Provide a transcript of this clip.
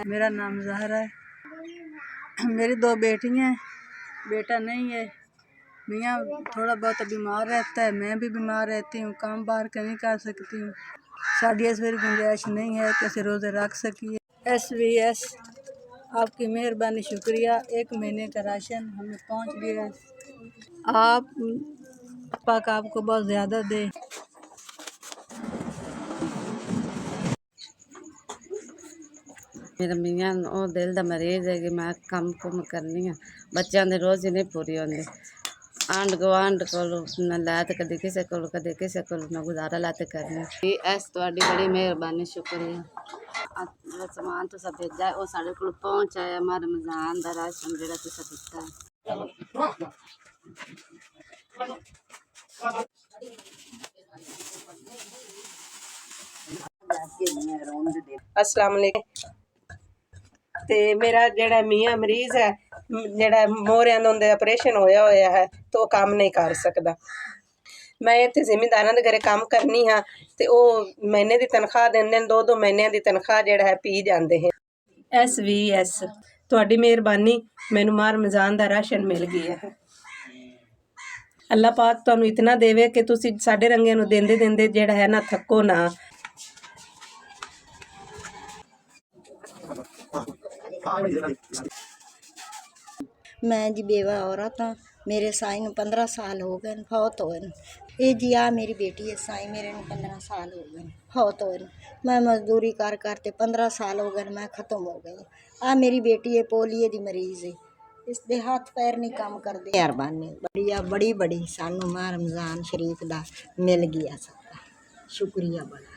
मेरा नाम ज़हरा है। मेरी 2 बेटियां हैं, बेटा नहीं है। मियाँ थोड़ा बहुत बीमार रहता है, मैं भी बीमार रहती हूँ, काम बाहर का नहीं कर सकती हूँ। साड़ी इस मेरी गुंजाइश नहीं है कि ऐसे रोज़े रख सकिए। SVS आपकी मेहरबानी, शुक्रिया। 1 महीने का राशन हमें पहुँच गया है। आप पाक आपको बहुत ज़्यादा दे। मेरा मियाँ ਉਹ ਦਿਲ ਦਾ ਮਰੀਜ਼ ਹੈ ਕਿ ਮੈਂ ਕੰਮ ਕੁਮ ਕਰਨੀ ਆ, ਬੱਚਿਆਂ ਦੇ ਰੋਜ਼ ਹੀ ਨਹੀਂ ਪੂਰੀ ਹੁੰਦੀ। ਆਂਢ ਗੁਆਂਢ ਕੋਲੋਂ ਨਾ ਲੈ ਤੇ ਕਦੇ ਕਿਸੇ ਕੋਲ ਨਾ ਗੁਜ਼ਾਰਾ ਲਾ ਤੇ ਕਰਨੀ। ਐਸ ਤੁਹਾਡੀ ਬੜੀ ਮਿਹਰਬਾਨੀ, ਸ਼ੁਕਰੀਆ। ਜੋ ਸਮਾਨ ਤੁਸੀਂ ਭੇਜਿਆ ਉਹ ਸਾਡੇ ਕੋਲ ਪਹੁੰਚਾਇਆ। ਮਾਂ ਰਮਜ਼ਾਨ ਦਾ ਰਾਸ਼ਨ ਜਿਹੜਾ ਤੁਸੀਂ ਦਿੱਤਾ ਹੈ। अस्सलाम वालेकुम। ते मेरा जेड़ा मियाँ मरीज है, जेड़ा मोहरियां दा उं'दा ऑपरेशन होया है, तो ओह् कम्म नहीं कर सकदा। मैं इत्थे जिमींदारां दे घरे कम्म करनी हाँ, ते ओह् महीने दी तनख्वाह दिंदे न, 2-2 महीनिਆਂ दी तनख्वाह जेड़ा है पी जांदे हैं। SVS तुहाडी मेहरबानी, मैनू माह रमज़ान दा राशन मिल गया है। अल्लाह पाक तुहानू इतना देवे कि तुसी साडे रंगिਆਂ नू देंदे देंदे जेड़ा है ना थक्को ना। मैं जी बेवा औरत हाँ। मेरे साई नू 15 साल हो गए फौत होए। ये जी आ मेरी बेटी है साई, मेरे नू 15 साल हो गए फौत होए। मैं मजदूरी कर करते 15 साल हो गए, मैं ख़त्म हो गई। आ मेरी बेटी है पोलियो दी मरीज़ है, इसके हाथ पैर नहीं काम करते। मेहरबानी बड़ी बड़ी सानू माह रमज़ान शरीफ दा मिल गया, सबका शुक्रिया बड़ा।